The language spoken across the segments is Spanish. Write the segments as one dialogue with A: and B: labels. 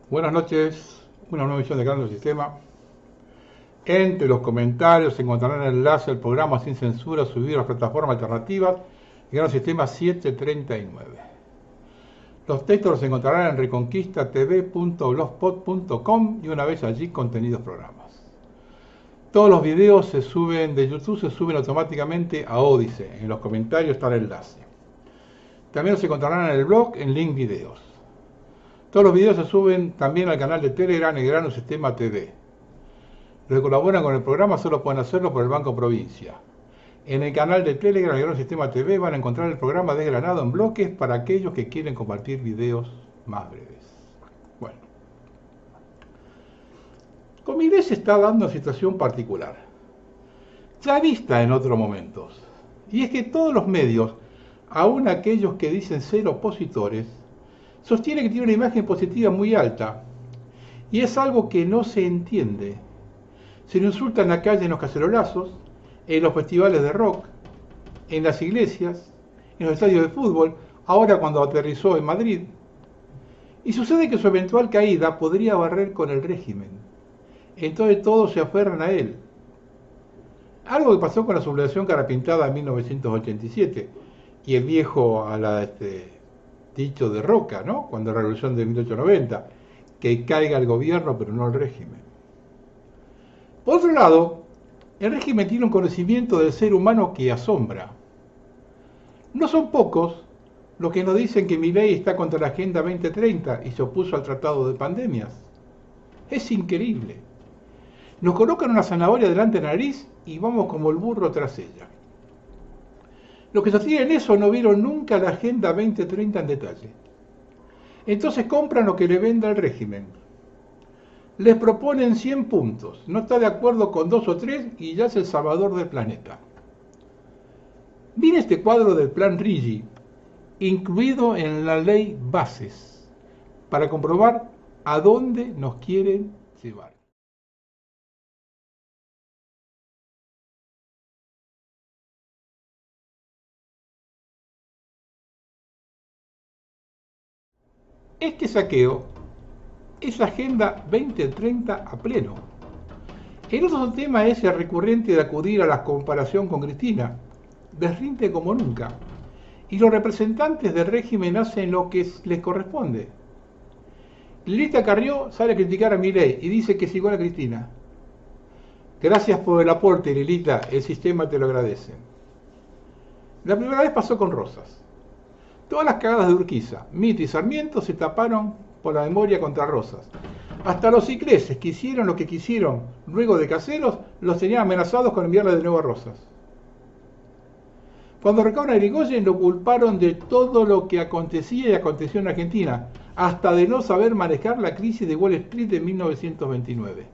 A: Buenas noches, una nueva edición de Creando Sistema. Entre los comentarios se encontrarán el enlace al programa Sin Censura subido a las plataformas alternativas y Creando Sistema 739. Los textos los encontrarán en reconquistatv.blogspot.com y una vez allí contenidos programas. Todos los videos de YouTube se suben automáticamente a Odysee. En los comentarios está el enlace. También los encontrarán en el blog en link videos. Todos los videos se suben también al canal de Telegram en Grano Sistema TV. Los que colaboran con el programa solo pueden hacerlo por el Banco Provincia. En el canal de Telegram en Grano Sistema TV van a encontrar el programa desgranado en bloques para aquellos que quieren compartir videos más breves. Bueno, con Milei se está dando una situación particular, ya vista en otros momentos. Y es que todos los medios, aun aquellos que dicen ser opositores, sostiene que tiene una imagen positiva muy alta, y es algo que no se entiende. Se lo insulta en la calle, en los cacerolazos, en los festivales de rock, en las iglesias, en los estadios de fútbol, ahora cuando aterrizó en Madrid. Y sucede que su eventual caída podría barrer con el régimen. Entonces todos se aferran a él. Algo que pasó con la sublevación carapintada en 1987, y el viejo dicho de Roca, ¿no? Cuando la revolución de 1890, que caiga el gobierno pero no el régimen. Por otro lado, el régimen tiene un conocimiento del ser humano que asombra. No son pocos los que nos dicen que Milei está contra la Agenda 2030 y se opuso al Tratado de Pandemias. Es increíble. Nos colocan una zanahoria delante de la nariz y vamos como el burro tras ella. Los que sostienen eso no vieron nunca la Agenda 2030 en detalle. Entonces compran lo que le venda el régimen. Les proponen 100 puntos, no está de acuerdo con 2 o 3 y ya es el salvador del planeta. Viene este cuadro del Plan Rigi, incluido en la ley Bases, para comprobar a dónde nos quieren llevar. Este saqueo es la Agenda 2030 a pleno. El otro tema es el recurrente de acudir a la comparación con Cristina. Les rinde como nunca. Y los representantes del régimen hacen lo que les corresponde. Lilita Carrió sale a criticar a Milei y dice que es igual a Cristina. Gracias por el aporte, Lilita, el sistema te lo agradece. La primera vez pasó con Rosas. Todas las cagadas de Urquiza, Mitre y Sarmiento se taparon por la memoria contra Rosas. Hasta los ingleses que hicieron lo que quisieron luego de Caseros, los tenían amenazados con enviarle de nuevo a Rosas. Cuando recaban a Irigoyen lo culparon de todo lo que acontecía y aconteció en Argentina, hasta de no saber manejar la crisis de Wall Street de 1929.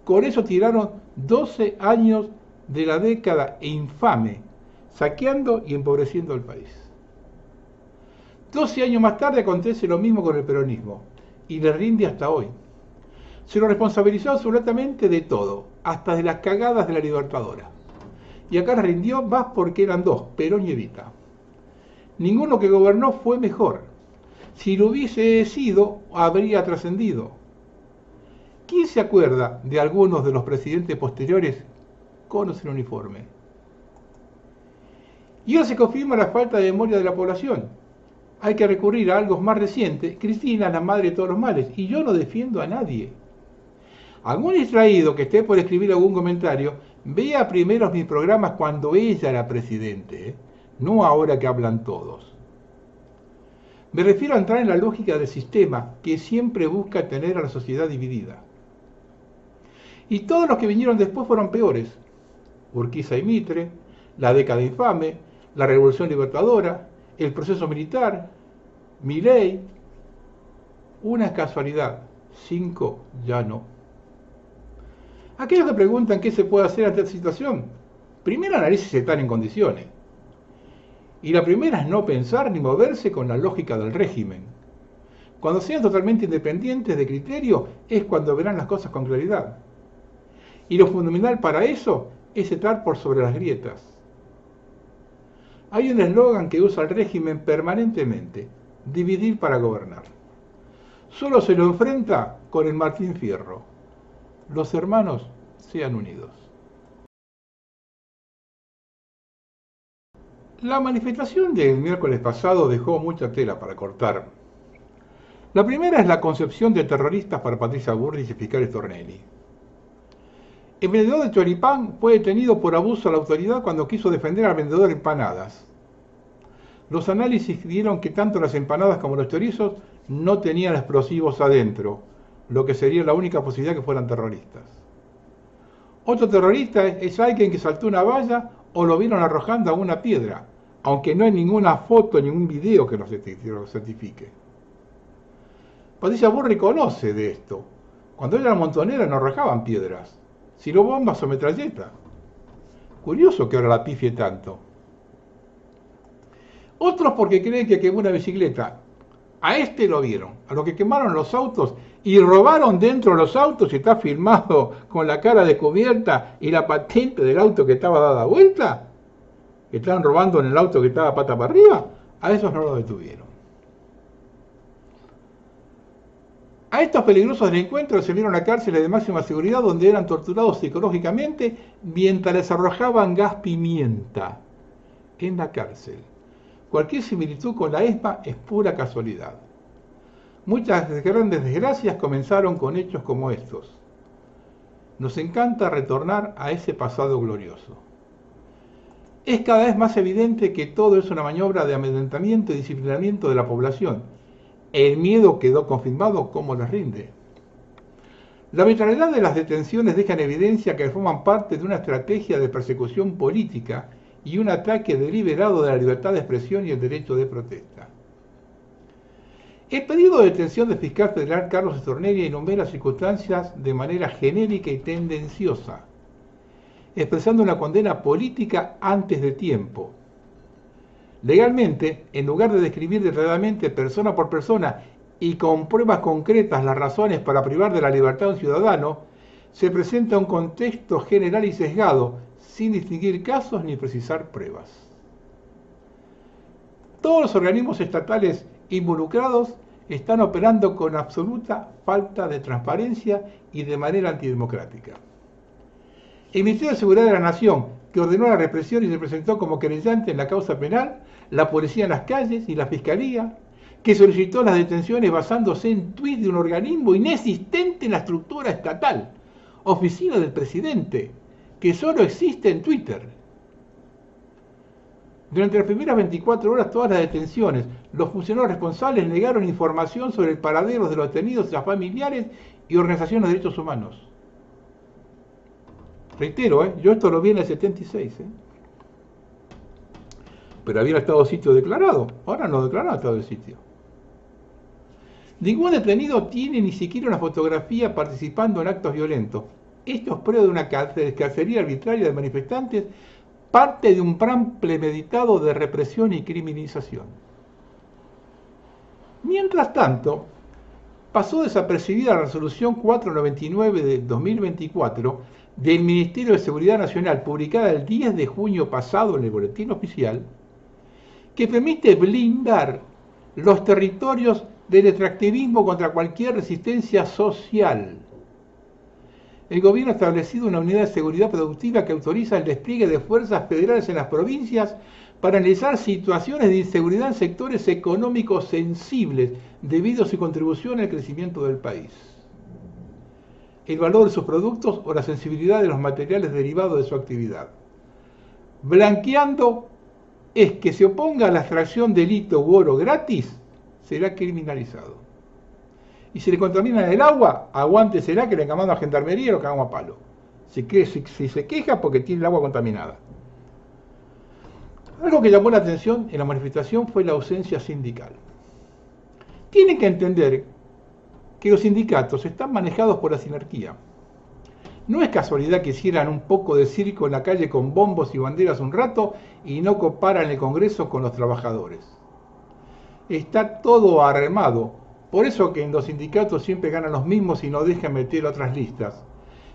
A: Con eso tiraron 12 años de la década infame, saqueando y empobreciendo al país. 12 años más tarde acontece lo mismo con el peronismo, y le rinde hasta hoy. Se lo responsabilizó absolutamente de todo, hasta de las cagadas de la Libertadora. Y acá rindió más porque eran dos, Perón y Evita. Ninguno que gobernó fue mejor. Si lo hubiese sido, habría trascendido. ¿Quién se acuerda de algunos de los presidentes posteriores con el uniforme? Y ahora se confirma la falta de memoria de la población. Hay que recurrir a algo más reciente. Cristina es la madre de todos los males, y yo no defiendo a nadie. Algún distraído que esté por escribir algún comentario, vea primero mis programas cuando ella era presidente, no ahora que hablan todos. Me refiero a entrar en la lógica del sistema que siempre busca tener a la sociedad dividida. Y todos los que vinieron después fueron peores. Urquiza y Mitre, la década infame, la revolución libertadora, el proceso militar, Milei. Una casualidad, 5 ya no. Aquellos que preguntan qué se puede hacer ante esta situación, primero analice si están en condiciones. Y la primera es no pensar ni moverse con la lógica del régimen. Cuando sean totalmente independientes de criterio es cuando verán las cosas con claridad. Y lo fundamental para eso es estar por sobre las grietas. Hay un eslogan que usa el régimen permanentemente: dividir para gobernar. solo se lo enfrenta con el Martín Fierro. Los hermanos sean unidos. La manifestación del miércoles pasado dejó mucha tela para cortar. La primera es la concepción de terroristas para Patricia Bullrich y fiscal Stornelli. El vendedor de choripán fue detenido por abuso a la autoridad cuando quiso defender al vendedor de empanadas. Los análisis dieron que tanto las empanadas como los chorizos no tenían explosivos adentro, lo que sería la única posibilidad que fueran terroristas. Otro terrorista es alguien que saltó una valla o lo vieron arrojando a una piedra, aunque no hay ninguna foto, ningún video que lo certifique. Patricia Bullrich conoce de esto. Cuando ella era montonera no arrojaban piedras, sino bombas o metralletas. Curioso que ahora la pifie tanto. Otros porque creen que quemó una bicicleta. A este lo vieron, a los que quemaron los autos y robaron dentro de los autos, y está filmado con la cara descubierta y la patente del auto que estaba dada vuelta, que estaban robando en el auto que estaba pata para arriba, a esos no lo detuvieron. A estos peligrosos delincuentes los enviaron a cárceles de máxima seguridad donde eran torturados psicológicamente mientras les arrojaban gas pimienta en la cárcel. Cualquier similitud con la ESMA es pura casualidad. Muchas grandes desgracias comenzaron con hechos como estos. Nos encanta retornar a ese pasado glorioso. Es cada vez más evidente que todo es una maniobra de amedrentamiento y disciplinamiento de la población. El miedo quedó confirmado como les rinde. La arbitrariedad de las detenciones deja en evidencia que forman parte de una estrategia de persecución política y un ataque deliberado de la libertad de expresión y el derecho de protesta. El pedido de detención del fiscal federal Carlos Stornelli enumera circunstancias de manera genérica y tendenciosa, expresando una condena política antes de tiempo. Legalmente, en lugar de describir detalladamente persona por persona y con pruebas concretas las razones para privar de la libertad a un ciudadano, se presenta un contexto general y sesgado, sin distinguir casos ni precisar pruebas. Todos los organismos estatales involucrados están operando con absoluta falta de transparencia y de manera antidemocrática. El Ministerio de Seguridad de la Nación, que ordenó la represión y se presentó como querellante en la causa penal, la policía en las calles y la fiscalía, que solicitó las detenciones basándose en tuits de un organismo inexistente en la estructura estatal, Oficina del Presidente, que solo existe en Twitter. Durante las primeras 24 horas, todas las detenciones, los funcionarios responsables negaron información sobre el paradero de los detenidos, las familiares y organizaciones de derechos humanos. Reitero, yo esto lo vi en el 76, pero había estado de sitio declarado, ahora no declarado estado de sitio. Ningún detenido tiene ni siquiera una fotografía participando en actos violentos. Esto es prueba de una cacería arbitraria de manifestantes, parte de un plan premeditado de represión y criminalización. Mientras tanto, pasó desapercibida la resolución 499 de 2024 del Ministerio de Seguridad Nacional, publicada el 10 de junio pasado en el Boletín Oficial, que permite blindar los territorios del extractivismo contra cualquier resistencia social. El gobierno ha establecido una unidad de seguridad productiva que autoriza el despliegue de fuerzas federales en las provincias para analizar situaciones de inseguridad en sectores económicos sensibles debido a su contribución al crecimiento del país. El valor de sus productos o la sensibilidad de los materiales derivados de su actividad. Blanqueando es que se oponga a la extracción de litio u oro gratis, será criminalizado. Y si le contaminan el agua, aguántesela que le llamamos a gendarmería y lo cagamos a palo. Si se queja porque tiene el agua contaminada. Algo que llamó la atención en la manifestación fue la ausencia sindical. Tienen que entender que los sindicatos están manejados por la sinarquía. No es casualidad que hicieran un poco de circo en la calle con bombos y banderas un rato y no coparan el Congreso con los trabajadores. Está todo armado. Por eso que en los sindicatos siempre ganan los mismos y no dejan meter otras listas.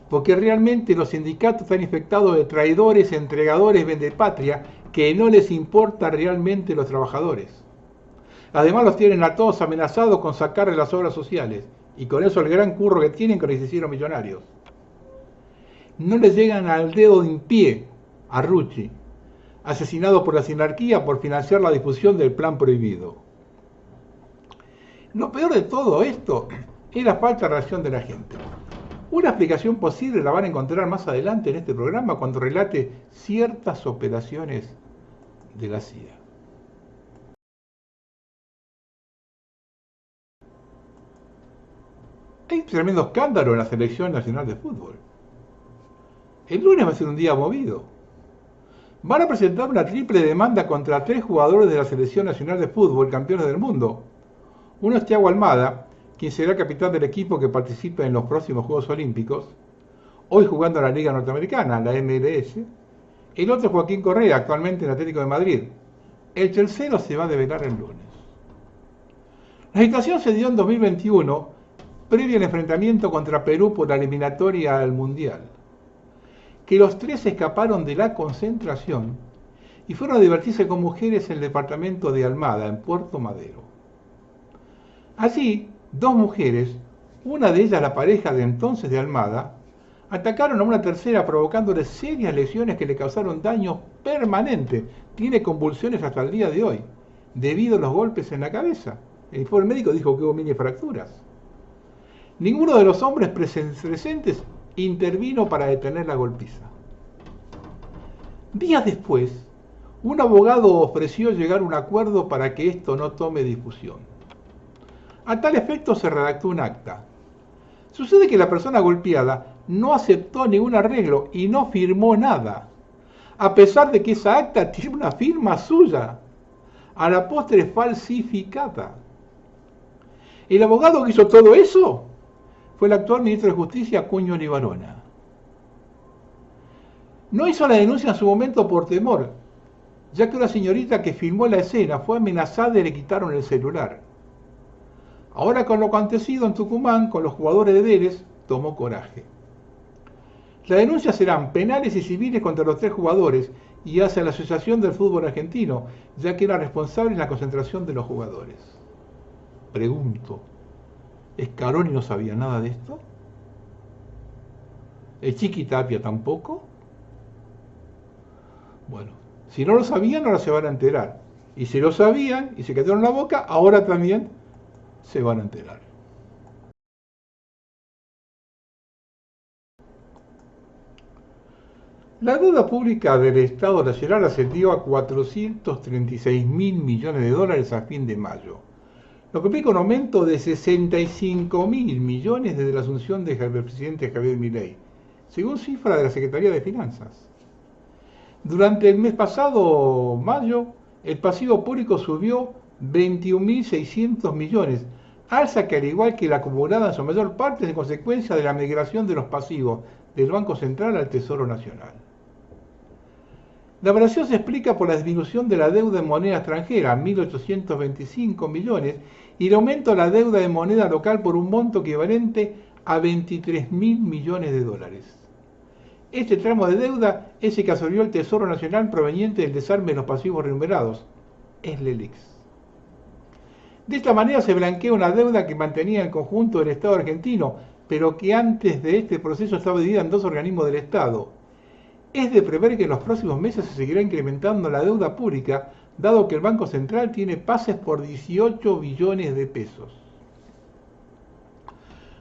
A: Porque realmente los sindicatos están infectados de traidores, entregadores, vendepatria, que no les importa realmente los trabajadores. Además los tienen a todos amenazados con sacarle las obras sociales. Y con eso el gran curro que tienen que les hicieron millonarios. No le llegan al dedo de un pie a Rucci, asesinado por la sinarquía por financiar la difusión del plan prohibido. Lo peor de todo esto es la falta de reacción de la gente. Una explicación posible la van a encontrar más adelante en este programa cuando relate ciertas operaciones de la CIA. Hay un tremendo escándalo en la Selección Nacional de Fútbol. El lunes va a ser un día movido. Van a presentar una triple demanda contra 3 jugadores de la Selección Nacional de Fútbol, campeones del mundo. Uno es Thiago Almada, quien será capitán del equipo que participa en los próximos Juegos Olímpicos, hoy jugando en la Liga Norteamericana, la MLS. El otro es Joaquín Correa, actualmente en Atlético de Madrid. El tercero se va a develar el lunes. La situación se dio en 2021, previo al enfrentamiento contra Perú por la eliminatoria al Mundial, que los 3 escaparon de la concentración y fueron a divertirse con mujeres en el departamento de Almada, en Puerto Madero. Allí, 2 mujeres, una de ellas la pareja de entonces de Almada, atacaron a una tercera provocándole serias lesiones que le causaron daño permanente. Tiene convulsiones hasta el día de hoy, debido a los golpes en la cabeza. El informe médico dijo que hubo mini fracturas. Ninguno de los hombres presentes intervino para detener la golpiza. Días después, un abogado ofreció llegar a un acuerdo para que esto no tome difusión. A tal efecto se redactó un acta. Sucede que la persona golpeada no aceptó ningún arreglo y no firmó nada, a pesar de que esa acta tiene una firma suya, a la postre falsificada. El abogado que hizo todo eso fue el actual ministro de Justicia, Cuño Libarona. No hizo la denuncia en su momento por temor, ya que una señorita que filmó la escena fue amenazada y le quitaron el celular. Ahora con lo acontecido en Tucumán con los jugadores de Vélez, tomó coraje. Las denuncias serán penales y civiles contra los 3 jugadores y hacia la Asociación del Fútbol Argentino, ya que era responsable en la concentración de los jugadores. Pregunto, ¿Scaroni no sabía nada de esto? ¿El Chiqui Tapia tampoco? Bueno, si no lo sabían, ahora se van a enterar. Y si lo sabían y se quedaron en la boca, ahora también se van a enterar. La deuda pública del Estado Nacional ascendió a 436.000 millones de dólares a fin de mayo, lo que implica un aumento de 65.000 millones desde la asunción del presidente Javier Milei, según cifra de la Secretaría de Finanzas. Durante el mes pasado, mayo, el pasivo público subió 21.600 millones, alza que al igual que la acumulada en su mayor parte es en consecuencia de la migración de los pasivos del Banco Central al Tesoro Nacional. La variación se explica por la disminución de la deuda en moneda extranjera, 1.825 millones, y el aumento de la deuda en moneda local por un monto equivalente a 23.000 millones de dólares. Este tramo de deuda es el que absorbió el Tesoro Nacional proveniente del desarme de los pasivos remunerados, es LELIX. De esta manera se blanquea una deuda que mantenía el conjunto del Estado argentino, pero que antes de este proceso estaba dividida en 2 organismos del Estado. Es de prever que en los próximos meses se seguirá incrementando la deuda pública, dado que el Banco Central tiene pases por 18 billones de pesos.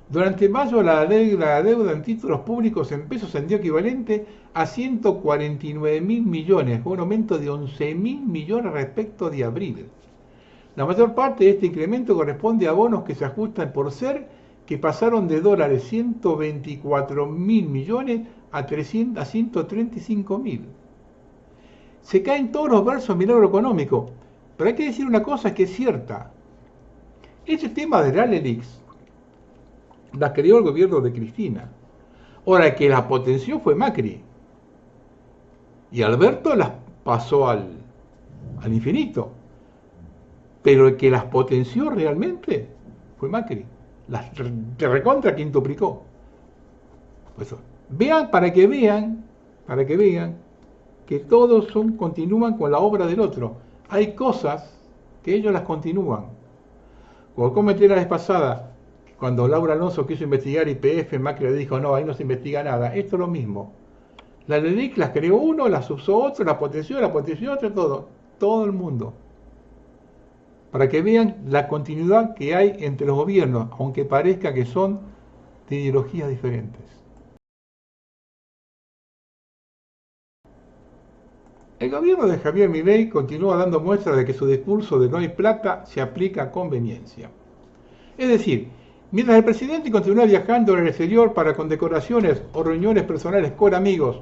A: Durante mayo la deuda en títulos públicos en pesos ascendió equivalente a 149.000 millones, con un aumento de 11.000 millones respecto de abril. La mayor parte de este incremento corresponde a bonos que se ajustan por ser, que pasaron de dólares 124.000 millones a 135.000. Se caen todos los versos en milagro económico, pero hay que decir una cosa que es cierta. Este tema de la LELIX las creó el gobierno de Cristina. Ahora, el que las potenció fue Macri. Y Alberto las pasó al infinito. Pero el que las potenció realmente fue Macri. Las recontra quintuplicó. Pues, vean para que vean que todos continúan con la obra del otro. Hay cosas que ellos las continúan. Como comenté la vez pasada, cuando Laura Alonso quiso investigar YPF, Macri le dijo, no, ahí no se investiga nada. Esto es lo mismo. La LELIC las creó uno, las usó otro, las potenció otro, todo el mundo. Para que vean la continuidad que hay entre los gobiernos, aunque parezca que son de ideologías diferentes. El gobierno de Javier Milei continúa dando muestras de que su discurso de no hay plata se aplica a conveniencia. Es decir, mientras el presidente continúa viajando en el exterior para condecoraciones o reuniones personales con amigos,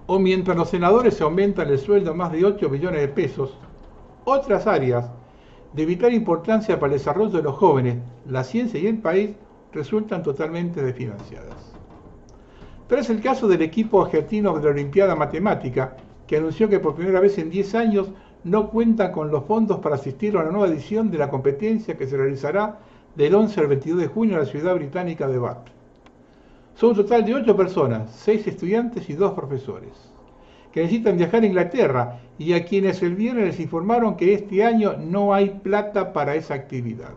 A: o mientras los senadores se aumentan el sueldo a más de 8 millones de pesos, otras áreas de vital importancia para el desarrollo de los jóvenes, la ciencia y el país resultan totalmente desfinanciadas. Pero es el caso del equipo argentino de la Olimpiada Matemática, que anunció que por primera vez en 10 años no cuenta con los fondos para asistir a una nueva edición de la competencia que se realizará del 11 al 22 de junio en la ciudad británica de Bath. Son un total de 8 personas, 6 estudiantes y 2 profesores, que necesitan viajar a Inglaterra y a quienes el viernes les informaron que este año no hay plata para esa actividad.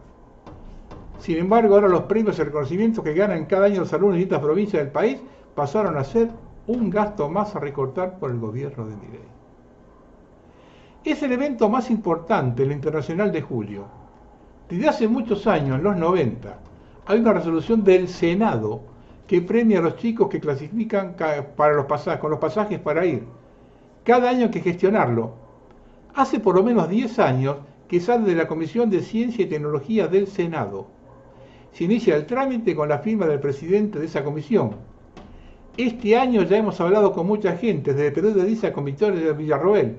A: Sin embargo, ahora los premios y reconocimientos que ganan cada año los alumnos de distintas provincias del país pasaron a ser un gasto más a recortar por el gobierno de Milei. Es el evento más importante, el Internacional de Julio. Desde hace muchos años, en los 90, hay una resolución del Senado que premia a los chicos que clasifican para con los pasajes para ir. Cada año hay que gestionarlo. Hace por lo menos 10 años que sale de la Comisión de Ciencia y Tecnología del Senado. Se inicia el trámite con la firma del presidente de esa comisión. Este año ya hemos hablado con mucha gente, desde Perú de Diza con Victoria de Villarroel.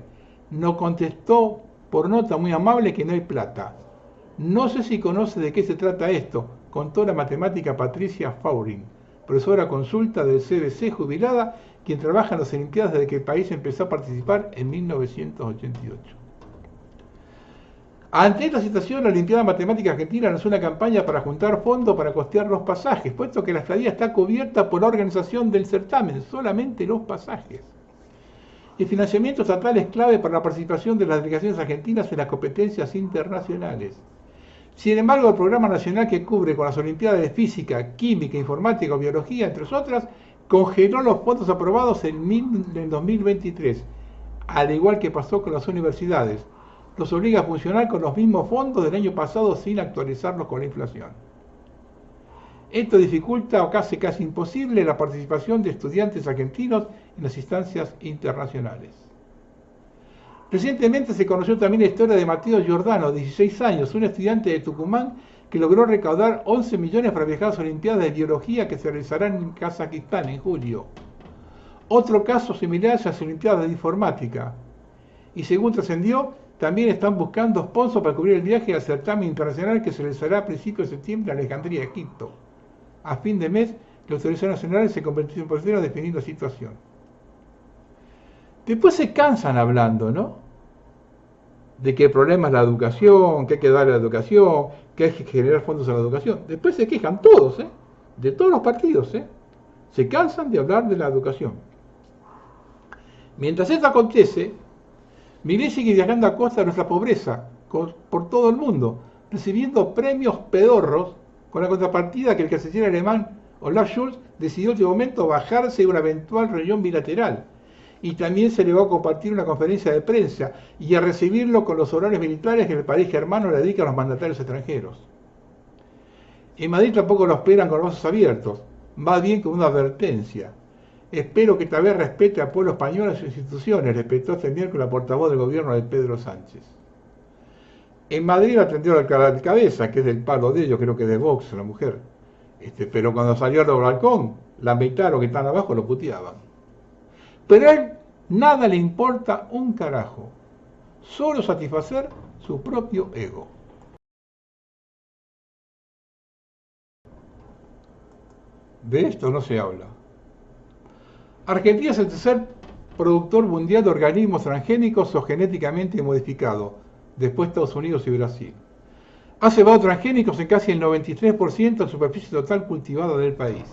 A: Nos contestó por nota muy amable que no hay plata. No sé si conoce de qué se trata esto, contó la matemática Patricia Faurin, profesora consulta del CBC jubilada, quien trabaja en las Olimpiadas desde que el país empezó a participar en 1988. Ante esta situación, la Olimpiada Matemática Argentina lanzó una campaña para juntar fondos para costear los pasajes, puesto que la estadía está cubierta por la organización del certamen, solamente los pasajes. El financiamiento estatal es clave para la participación de las delegaciones argentinas en las competencias internacionales. Sin embargo, el programa nacional que cubre con las Olimpiadas de Física, Química, Informática o Biología, entre otras, congeló los fondos aprobados en 2023, al igual que pasó con las universidades. Los obliga a funcionar con los mismos fondos del año pasado sin actualizarlos con la inflación. Esto dificulta o casi imposible la participación de estudiantes argentinos en las instancias internacionales. Recientemente se conoció también la historia de Mateo Giordano, de 16 años, un estudiante de Tucumán que logró recaudar 11 millones para viajar a las Olimpiadas de Biología que se realizarán en Kazajistán en julio. Otro caso similar es las Olimpiadas de Informática. Y según trascendió, también están buscando sponsors para cubrir el viaje al certamen internacional que se realizará a principios de septiembre en Alejandría, Egipto. A fin de mes, las autoridades nacionales se comprometieron a definir la situación. Después se cansan hablando, ¿no? De que el problema es la educación, que hay que darle a la educación, que hay que generar fondos a la educación. Después se quejan todos, de todos los partidos, se cansan de hablar de la educación. Mientras esto acontece, Milei sigue viajando a costa de nuestra pobreza por todo el mundo, recibiendo premios pedorros, con la contrapartida que el canciller alemán Olaf Scholz decidió en último momento bajarse de una eventual reunión bilateral. Y también se le va a compartir una conferencia de prensa y a recibirlo con los horarios militares que el país germano le dedica a los mandatarios extranjeros. En Madrid tampoco lo esperan con los brazos abiertos, más bien con una advertencia. Espero que tal vez respete al pueblo español y a sus instituciones, respetó este miércoles la portavoz del gobierno de Pedro Sánchez. En Madrid atendió al cabeza, que es del palo de ellos, creo que de Vox, la mujer. Pero cuando salió al balcón, la mitad de los que están abajo lo puteaban. Pero a él nada le importa un carajo, solo satisfacer su propio ego. De esto no se habla. Argentina es el tercer productor mundial de organismos transgénicos o genéticamente modificados, después Estados Unidos y Brasil. Ha cebado transgénicos en casi el 93% de la superficie total cultivada del país.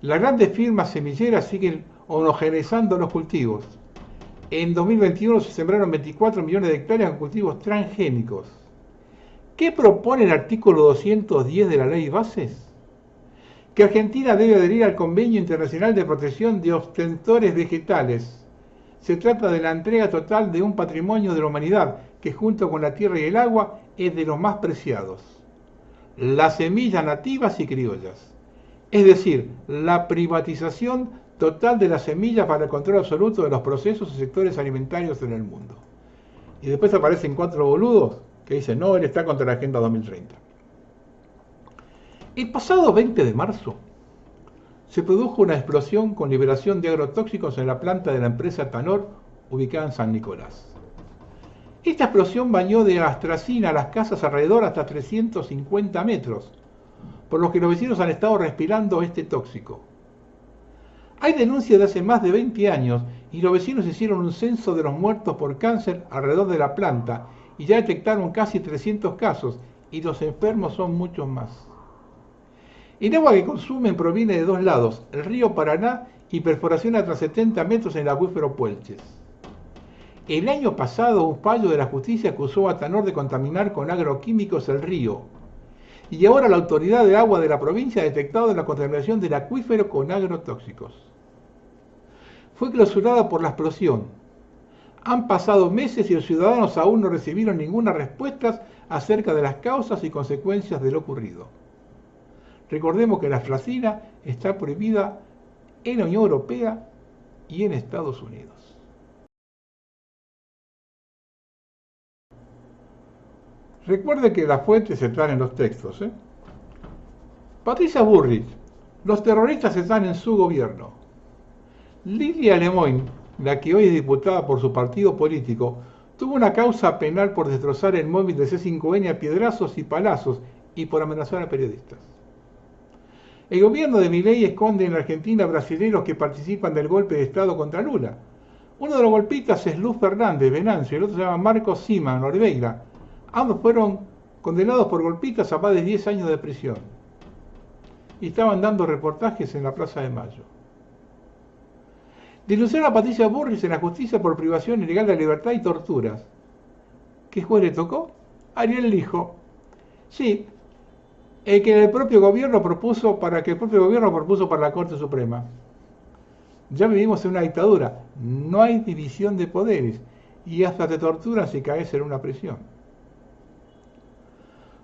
A: Las grandes firmas semilleras siguen homogeneizando los cultivos. En 2021 se sembraron 24 millones de hectáreas con cultivos transgénicos. ¿Qué propone el artículo 210 de la Ley Bases? Que Argentina debe adherir al Convenio Internacional de Protección de Ostentores Vegetales. Se trata de la entrega total de un patrimonio de la humanidad que junto con la tierra y el agua es de los más preciados. Las semillas nativas y criollas. Es decir, la privatización total de las semillas para el control absoluto de los procesos y sectores alimentarios en el mundo. Y después aparecen 4 boludos que dicen, no, él está contra la Agenda 2030. El pasado 20 de marzo se produjo una explosión con liberación de agrotóxicos en la planta de la empresa Tanor, ubicada en San Nicolás. Esta explosión bañó de astracina a las casas alrededor hasta 350 metros, por lo que los vecinos han estado respirando este tóxico. Hay denuncias de hace más de 20 años y los vecinos hicieron un censo de los muertos por cáncer alrededor de la planta y ya detectaron casi 300 casos y los enfermos son muchos más. El agua que consumen proviene de dos lados, el río Paraná y perforación hasta 70 metros en el acuífero Puelches. El año pasado un fallo de la justicia acusó a Tanor de contaminar con agroquímicos el río. Y ahora la autoridad de agua de la provincia ha detectado la contaminación del acuífero con agrotóxicos. Fue clausurada por la explosión. Han pasado meses y los ciudadanos aún no recibieron ninguna respuesta acerca de las causas y consecuencias de lo ocurrido. Recordemos que la astracina está prohibida en la Unión Europea y en Estados Unidos. Recuerde que las fuentes están en los textos. Patricia Bullrich, los terroristas están en su gobierno. Lidia Lemoyne, la que hoy es diputada por su partido político, tuvo una causa penal por destrozar el móvil de C5N a piedrazos y palazos y por amenazar a periodistas. El gobierno de Milei esconde en la Argentina brasileños que participan del golpe de Estado contra Lula. Uno de los golpistas es Luz Fernández, Venancio, y el otro se llama Marcos Sima, Norveira. Ambos fueron condenados por golpistas a más de 10 años de prisión. Y estaban dando reportajes en la Plaza de Mayo. Denunciaron a Patricia Bullrich en la justicia por privación ilegal de libertad y torturas. ¿Qué juez le tocó? Ariel Lijo. Sí, el que el propio gobierno propuso para la Corte Suprema. Ya vivimos en una dictadura, no hay división de poderes y hasta te torturan si caes en una prisión.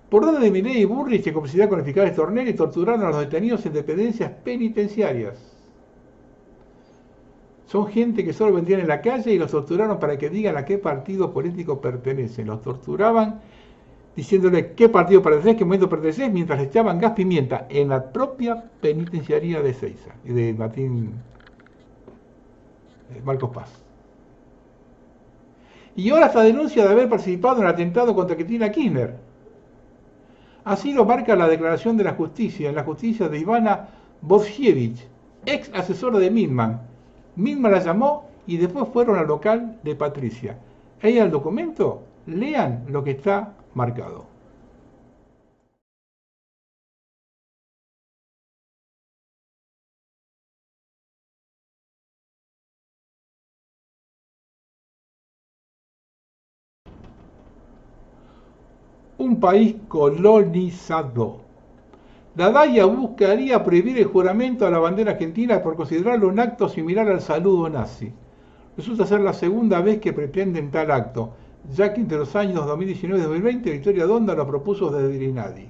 A: Por orden de Milei y Bullrich, en complicidad con el fiscal Stornelli, torturaron a los detenidos en dependencias penitenciarias. Son gente que solo vendían en la calle y los torturaron para que digan a qué partido político pertenecen. Los torturaban diciéndole qué partido perteneces, qué momento perteneces, mientras le echaban gas pimienta en la propia penitenciaría de Ezeiza y de Marcos Paz. Y ahora esta denuncia de haber participado en el atentado contra Cristina Kirchner. Así lo marca la declaración de la justicia, en la justicia de Ivana Bozhievich, ex asesora de Milman. Milman la llamó y después fueron al local de Patricia. Ahí el documento, lean lo que está marcado. Un país colonizado. La DAIA buscaría prohibir el juramento a la bandera argentina por considerarlo un acto similar al saludo nazi. Resulta ser la segunda vez que pretenden tal acto, ya que entre los años 2019 y 2020 Victoria Donda lo propuso desde Irinadi.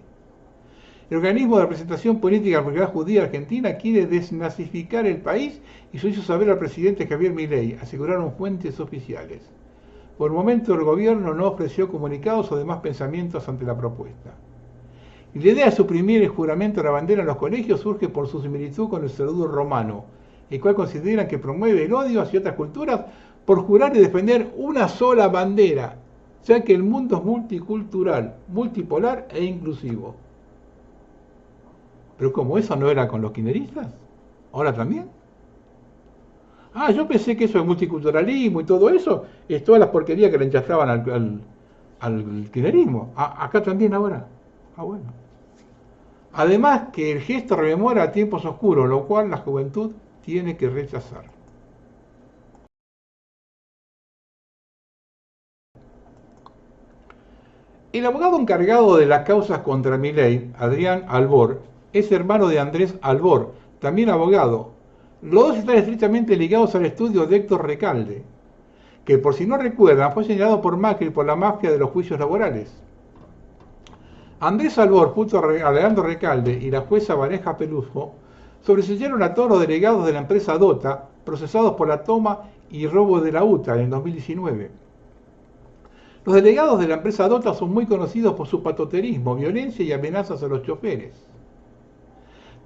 A: El organismo de representación política de la comunidad judía argentina quiere desnazificar el país y se hizo saber al presidente Javier Milei, aseguraron fuentes oficiales. Por el momento el gobierno no ofreció comunicados o demás pensamientos ante la propuesta. Y la idea de suprimir el juramento a la bandera en los colegios surge por su similitud con el saludo romano, el cual consideran que promueve el odio hacia otras culturas por jurar y defender una sola bandera, ya que el mundo es multicultural, multipolar e inclusivo. Pero como eso no era con los kirchneristas, ¿ahora también? Ah, yo pensé que eso de multiculturalismo y todo eso es todas las porquerías que le enchastraban al kirchnerismo. Acá también ahora. Ah, bueno. Además que el gesto rememora tiempos oscuros, lo cual la juventud tiene que rechazar. El abogado encargado de las causas contra Milei, Adrián Albor, es hermano de Andrés Albor, también abogado. Los dos están estrechamente ligados al estudio de Héctor Recalde, que por si no recuerdan fue señalado por Macri por la mafia de los juicios laborales. Andrés Albor, junto a Alejandro Recalde y la jueza Vanessa Peluso, sobreseyeron a todos los delegados de la empresa Dota, procesados por la toma y robo de la UTA en 2019. Los delegados de la empresa Dota son muy conocidos por su patoterismo, violencia y amenazas a los choferes.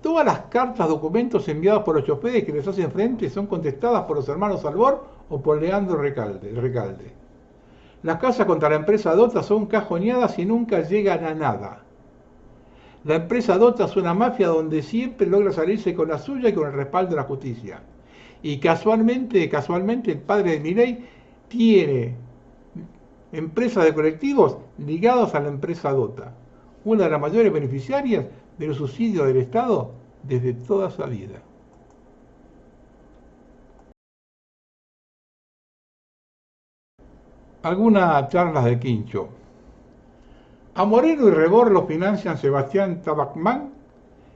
A: Todas las cartas, documentos enviados por los choferes que les hacen frente son contestadas por los hermanos Albor o por Leandro Recalde. Las causas contra la empresa Dota son cajoneadas y nunca llegan a nada. La empresa Dota es una mafia donde siempre logra salirse con la suya y con el respaldo de la justicia. Y casualmente el padre de Milei tiene empresas de colectivos ligados a la empresa Dota, una de las mayores beneficiarias de los subsidios del Estado desde toda su vida. Algunas charlas de Quincho. A Moreno y Rebor lo financian Sebastián Tabacman,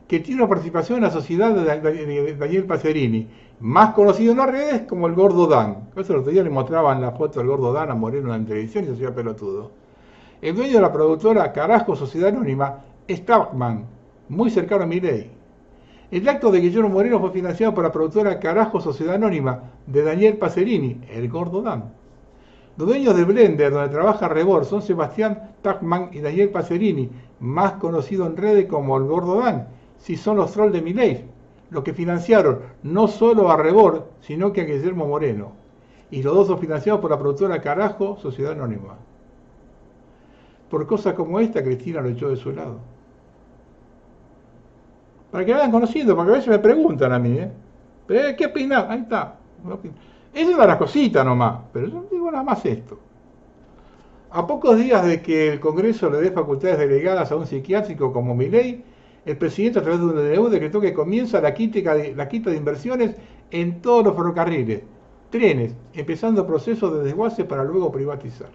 A: que tiene una participación en la sociedad de Daniel Pacerini, más conocido en las redes como el Gordo Dan. Eso el otro día le mostraban la foto del Gordo Dan a Moreno en la televisión y se hacía pelotudo. El dueño de la productora Carajo Sociedad Anónima es Tabacman, muy cercano a Milei. El acto de Guillermo Moreno fue financiado por la productora Carajo Sociedad Anónima de Daniel Pacerini, el Gordo Dan. Los dueños de Blender, donde trabaja Rebor, son Sebastián Tachman y Daniel Pacerini, más conocido en redes como el Gordo Dan, si son los trolls de Milei, los que financiaron no solo a Rebor, sino que a Guillermo Moreno. Y los dos son financiados por la productora Carajo Sociedad Anónima. Por cosas como esta, Cristina lo echó de su lado. Para que vayan conociendo, porque a veces me preguntan a mí, ¿qué opinás? Ahí está. Esa es una de las cositas nomás, pero yo digo nada más esto. A pocos días de que el Congreso le dé facultades delegadas a un psiquiátrico como Milei, el presidente a través de un DNU decretó que comienza la quita de inversiones en todos los ferrocarriles, trenes, empezando procesos de desguace para luego privatizar.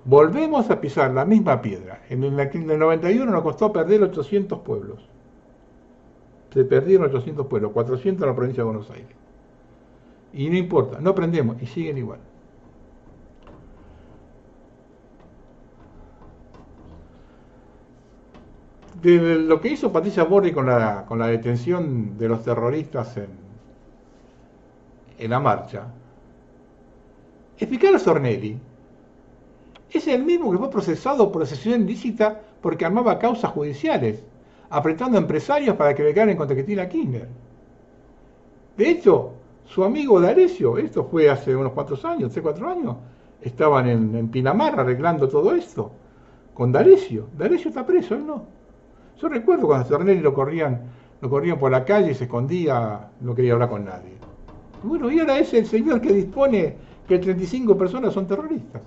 A: Volvemos a pisar la misma piedra. En el 91 nos costó perder 800 pueblos. Se perdieron 800 pueblos, 400 en la provincia de Buenos Aires. Y no importa, no aprendemos y siguen igual. De lo que hizo Patricia Borri con la detención de los terroristas en la marcha, explicar a Stornelli es el mismo que fue procesado por asociación ilícita porque armaba causas judiciales, apretando a empresarios para que declaren contra Cristina Kirchner. De hecho, su amigo D'Alessio, esto fue hace unos cuantos años, 3-4 años, estaban en Pinamar arreglando todo esto, con D'Alessio. D'Alessio está preso, él no. Yo recuerdo cuando a Stornelli lo corrían por la calle y se escondía, no quería hablar con nadie. Bueno, y ahora es el señor que dispone que 35 personas son terroristas.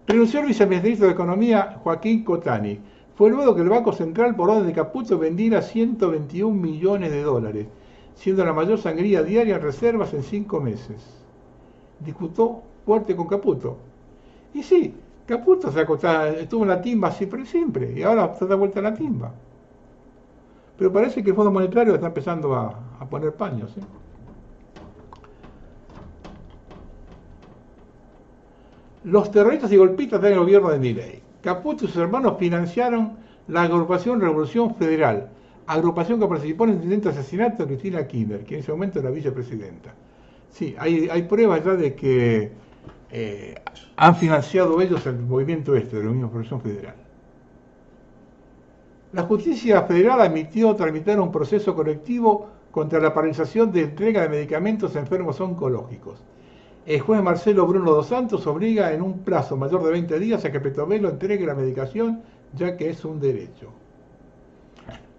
A: Renunció el viceministro de Economía Joaquín Cotani. Fue luego que el Banco Central, por orden de Caputo, vendiera 121 millones de dólares, siendo la mayor sangría diaria en reservas en 5 meses. Discutió fuerte con Caputo. Y sí, Caputo estuvo en la timba siempre, y ahora está de vuelta en la timba. Pero parece que el Fondo Monetario está empezando a poner paños. Los terroristas y golpistas están en el gobierno de Milei. Caputo y sus hermanos financiaron la agrupación Revolución Federal, agrupación que participó en el intento de asesinato de Cristina Kirchner, que en ese momento era vicepresidenta. Sí, hay pruebas ya de que han financiado ellos el movimiento de la Unión Revolución Federal. La justicia federal admitió tramitar un proceso colectivo contra la paralización de entrega de medicamentos a enfermos oncológicos. El juez Marcelo Bruno dos Santos obliga en un plazo mayor de 20 días a que Petomelo entregue la medicación, ya que es un derecho.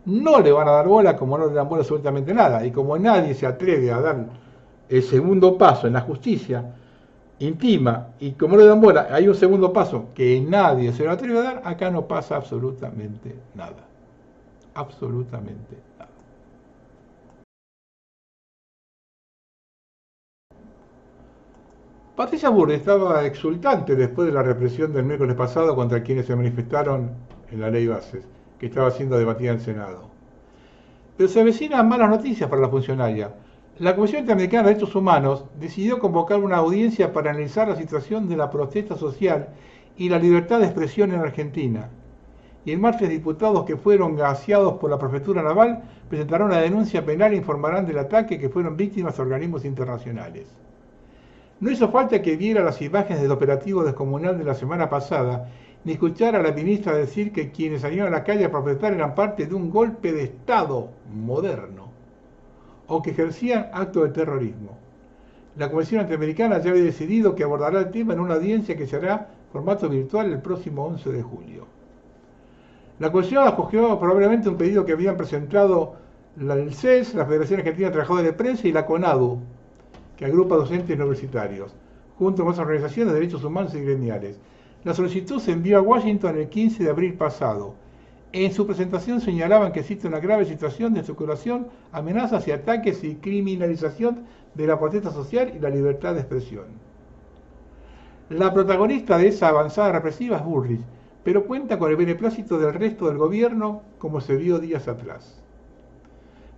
A: No le van a dar bola como no le dan bola absolutamente nada, y como nadie se atreve a dar el segundo paso en la justicia intima, y como no le dan bola, hay un segundo paso que nadie se lo atreve a dar, acá no pasa absolutamente nada. Absolutamente nada. Patricia Bullrich estaba exultante después de la represión del miércoles pasado contra quienes se manifestaron en la ley Bases, que estaba siendo debatida en el Senado. Pero se avecinan malas noticias para la funcionaria. La Comisión Interamericana de Derechos Humanos decidió convocar una audiencia para analizar la situación de la protesta social y la libertad de expresión en Argentina. Y el martes diputados que fueron gaseados por la Prefectura Naval presentarán una denuncia penal e informarán del ataque que fueron víctimas a organismos internacionales. No hizo falta que viera las imágenes del operativo descomunal de la semana pasada, ni escuchar a la ministra decir que quienes salieron a la calle a protestar eran parte de un golpe de Estado moderno, o que ejercían actos de terrorismo. La Comisión Interamericana ya había decidido que abordará el tema en una audiencia que se hará en formato virtual el próximo 11 de julio. La Comisión acogió probablemente un pedido que habían presentado el CES, la Federación Argentina de Trabajadores de Prensa y la CONADU, que agrupa docentes universitarios, junto con otras organizaciones de derechos humanos y gremiales. La solicitud se envió a Washington el 15 de abril pasado. En su presentación señalaban que existe una grave situación de especulación, amenazas y ataques y criminalización de la protesta social y la libertad de expresión. La protagonista de esa avanzada represiva es Bullrich, pero cuenta con el beneplácito del resto del gobierno, como se vio días atrás.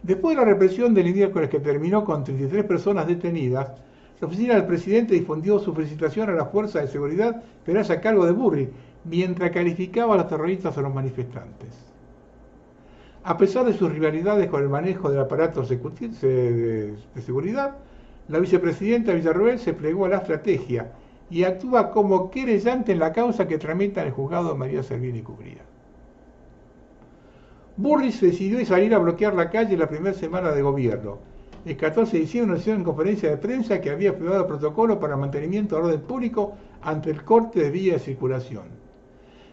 A: Después de la represión del miércoles que terminó con 33 personas detenidas, la oficina del presidente difundió su felicitación a las fuerzas de seguridad que eran a cargo de Bullrich, mientras calificaba a los terroristas a los manifestantes. A pesar de sus rivalidades con el manejo del aparato de seguridad, la vicepresidenta Villarroel se plegó a la estrategia y actúa como querellante en la causa que tramita en el juzgado de María Servini Cubría. Bullrich decidió salir a bloquear la calle la primera semana de gobierno. El 14 de diciembre anunció en conferencia de prensa que había aprobado el protocolo para el mantenimiento del orden público ante el corte de vía de circulación.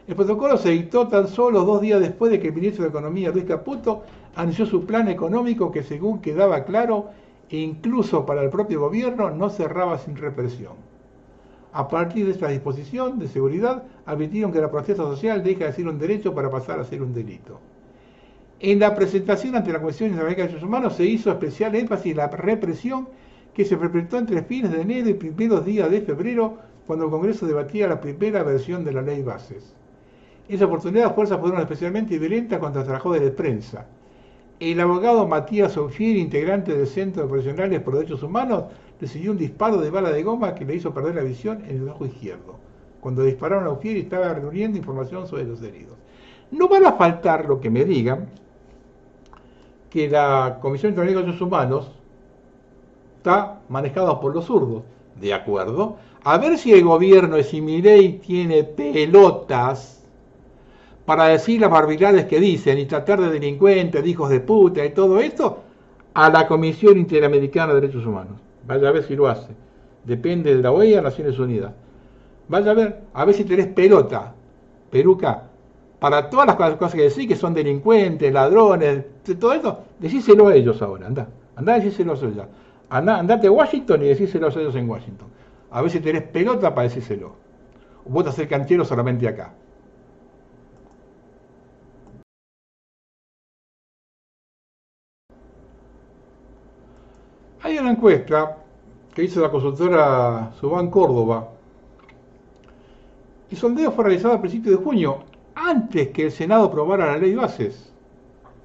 A: El protocolo se dictó tan solo 2 días después de que el ministro de Economía, Luis Caputo, anunció su plan económico que, según quedaba claro, e incluso para el propio gobierno, no cerraba sin represión. A partir de esta disposición de seguridad, advirtieron que la protesta social deja de ser un derecho para pasar a ser un delito. En la presentación ante la Comisión Interamericana de Derechos Humanos se hizo especial énfasis en la represión que se perpetró entre fines de enero y primeros días de febrero, cuando el Congreso debatía la primera versión de la ley Bases. En esa oportunidad las fuerzas fueron especialmente violentas contra trabajadores de prensa. El abogado Matías Ofieri, integrante del Centro de Profesionales por Derechos Humanos, recibió un disparo de bala de goma que le hizo perder la visión en el ojo izquierdo. Cuando dispararon a Ofieri estaba reuniendo información sobre los heridos. No van a faltar lo que me digan que la Comisión Interamericana de Derechos Humanos está manejada por los zurdos. ¿De acuerdo? A ver si el gobierno de Milei tiene pelotas para decir las barbaridades que dicen y tratar de delincuentes, de hijos de puta y todo esto a la Comisión Interamericana de Derechos Humanos. Vaya a ver si lo hace. Depende de la OEA, Naciones Unidas. Vaya a ver si tenés pelota, peruca, para todas las cosas que decís, que son delincuentes, ladrones, todo esto, decíselo a ellos ahora, andá a decíselo a ellos. Andate a Washington y decíselo a ellos en Washington. A ver si tenés pelota para decírselo. O vos te haces canchero solamente acá. Hay una encuesta que hizo la consultora Subán Córdoba. El sondeo fue realizado a principios de junio, antes que el Senado aprobara la ley Bases,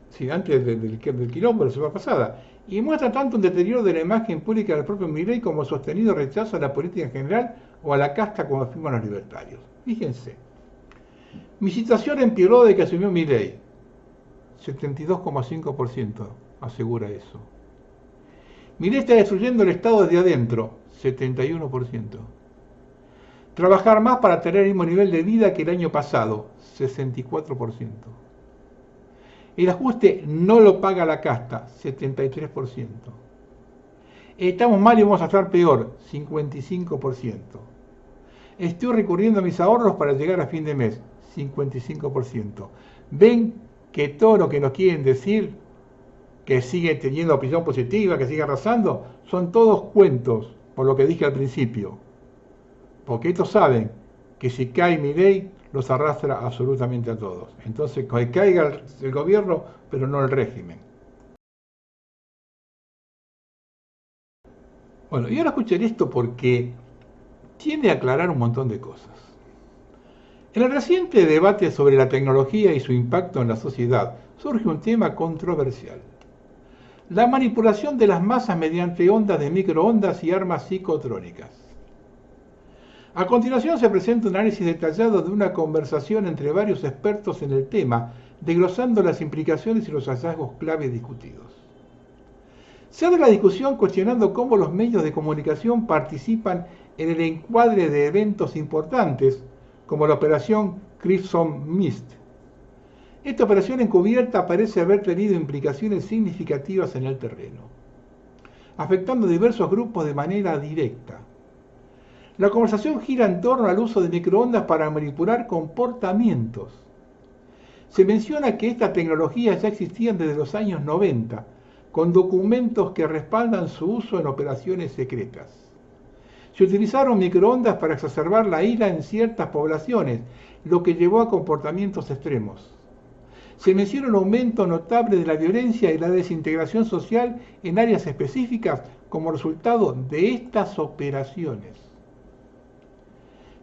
A: sí, antes del quilombo de la semana pasada, y muestra tanto un deterioro de la imagen pública del propio Milei como el sostenido rechazo a la política en general o a la casta, como afirman los libertarios. Fíjense, mi situación empeoró de que asumió Milei, 72,5% asegura eso. Milei está destruyendo el Estado desde adentro, 71%. Trabajar más para tener el mismo nivel de vida que el año pasado, 64%. El ajuste no lo paga la casta, 73%. Estamos mal y vamos a estar peor, 55%. Estoy recurriendo a mis ahorros para llegar a fin de mes, 55%. Ven que todo lo que nos quieren decir, que sigue teniendo opinión positiva, que sigue arrasando, son todos cuentos, por lo que dije al principio. Porque estos saben que si cae Milei, los arrastra absolutamente a todos. Entonces, que caiga el gobierno, pero no el régimen. Bueno, y ahora escuchen esto porque tiende a aclarar un montón de cosas. En el reciente debate sobre la tecnología y su impacto en la sociedad surge un tema controversial: la manipulación de las masas mediante ondas de microondas y armas psicotrónicas. A continuación se presenta un análisis detallado de una conversación entre varios expertos en el tema, desglosando las implicaciones y los hallazgos clave discutidos. Se abre la discusión cuestionando cómo los medios de comunicación participan en el encuadre de eventos importantes, como la operación Crimson Mist. Esta operación encubierta parece haber tenido implicaciones significativas en el terreno, afectando a diversos grupos de manera directa. La conversación gira en torno al uso de microondas para manipular comportamientos. Se menciona que estas tecnologías ya existían desde los años 90, con documentos que respaldan su uso en operaciones secretas. Se utilizaron microondas para exacerbar la ira en ciertas poblaciones, lo que llevó a comportamientos extremos. Se menciona un aumento notable de la violencia y la desintegración social en áreas específicas como resultado de estas operaciones.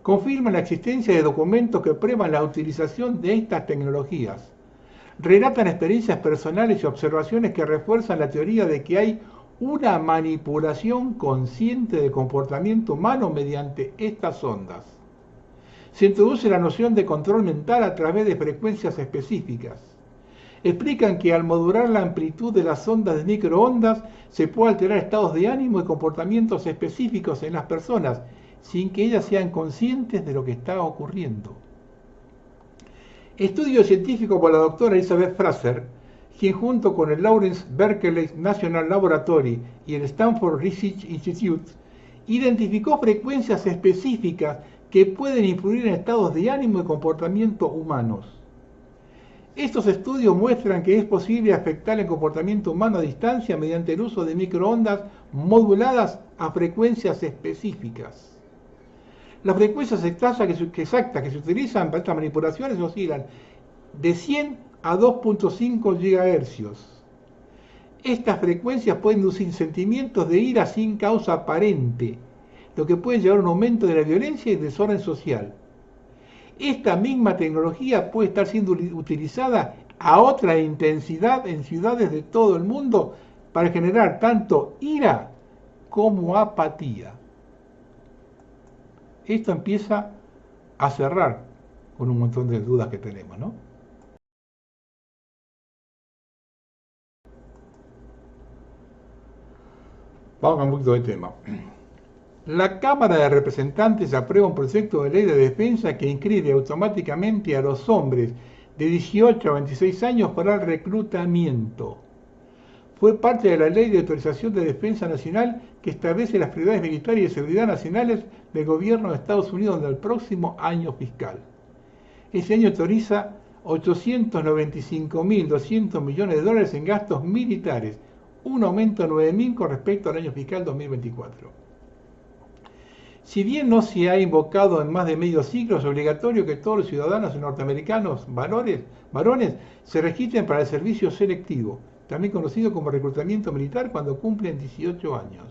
A: Confirman la existencia de documentos que prueban la utilización de estas tecnologías. Relatan experiencias personales y observaciones que refuerzan la teoría de que hay una manipulación consciente del comportamiento humano mediante estas ondas. Se introduce la noción de control mental a través de frecuencias específicas. Explican que al modular la amplitud de las ondas de microondas se puede alterar estados de ánimo y comportamientos específicos en las personas, sin que ellas sean conscientes de lo que está ocurriendo. Estudio científico por la doctora Elizabeth Fraser, quien junto con el Lawrence Berkeley National Laboratory y el Stanford Research Institute identificó frecuencias específicas que pueden influir en estados de ánimo y comportamiento humanos. Estos estudios muestran que es posible afectar el comportamiento humano a distancia mediante el uso de microondas moduladas a frecuencias específicas. Las frecuencias exactas que se utilizan para estas manipulaciones oscilan de 100 a 2.5 GHz. Estas frecuencias pueden inducir sentimientos de ira sin causa aparente, lo que puede llevar a un aumento de la violencia y desorden social. Esta misma tecnología puede estar siendo utilizada a otra intensidad en ciudades de todo el mundo para generar tanto ira como apatía. Esto empieza a cerrar con un montón de dudas que tenemos, ¿no? Vamos a un poquito de tema. La Cámara de Representantes aprueba un proyecto de ley de defensa que inscribe automáticamente a los hombres de 18 a 26 años para el reclutamiento. Fue parte de la Ley de Autorización de Defensa Nacional que establece las prioridades militares y de seguridad nacionales del gobierno de Estados Unidos del próximo año fiscal. Ese año autoriza 895.200 millones de dólares en gastos militares, un aumento de 9.000 con respecto al año fiscal 2024. Si bien no se ha invocado en más de medio siglo, es obligatorio que todos los ciudadanos norteamericanos varones se registren para el servicio selectivo, también conocido como reclutamiento militar, cuando cumplen 18 años.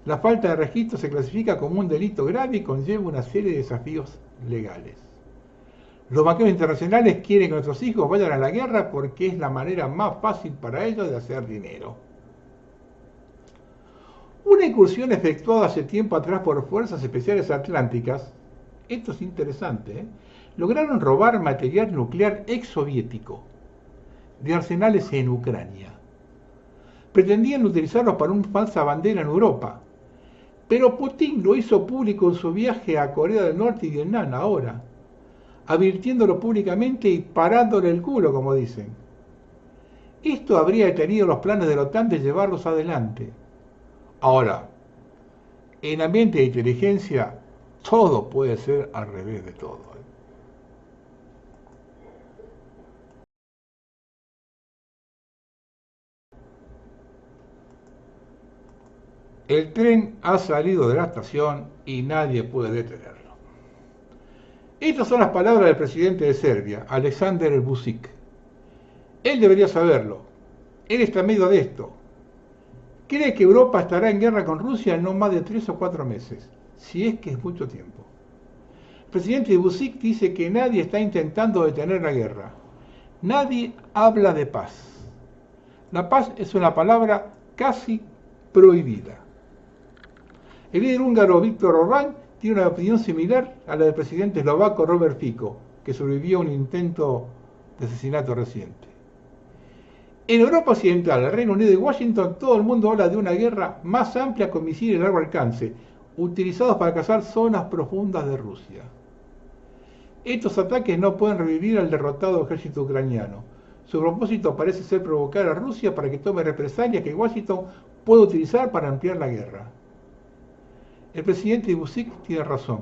A: La falta de registro se clasifica como un delito grave y conlleva una serie de desafíos legales. Los banqueros internacionales quieren que nuestros hijos vayan a la guerra porque es la manera más fácil para ellos de hacer dinero. Una incursión efectuada hace tiempo atrás por fuerzas especiales atlánticas, esto es interesante, lograron robar material nuclear exsoviético de arsenales en Ucrania. Pretendían utilizarlos para una falsa bandera en Europa, pero Putin lo hizo público en su viaje a Corea del Norte y Vietnam ahora, advirtiéndolo públicamente y parándole el culo, como dicen. Esto habría detenido los planes de la OTAN de llevarlos adelante. Ahora, en ambiente de inteligencia, todo puede ser al revés de todo. El tren ha salido de la estación y nadie puede detenerlo. Estas son las palabras del presidente de Serbia, Aleksandar Vučić. Él debería saberlo. Él está en medio de esto. Cree que Europa estará en guerra con Rusia en no más de 3 o 4 meses. si es que es mucho tiempo. El presidente Vučić dice que nadie está intentando detener la guerra. Nadie habla de paz. La paz es una palabra casi prohibida. El líder húngaro Viktor Orbán tiene una opinión similar a la del presidente eslovaco Robert Fico, que sobrevivió a un intento de asesinato reciente. En Europa Occidental, el Reino Unido y Washington, todo el mundo habla de una guerra más amplia con misiles de largo alcance, utilizados para cazar zonas profundas de Rusia. Estos ataques no pueden revivir al derrotado ejército ucraniano. Su propósito parece ser provocar a Rusia para que tome represalias que Washington puede utilizar para ampliar la guerra. El presidente Vučić tiene razón.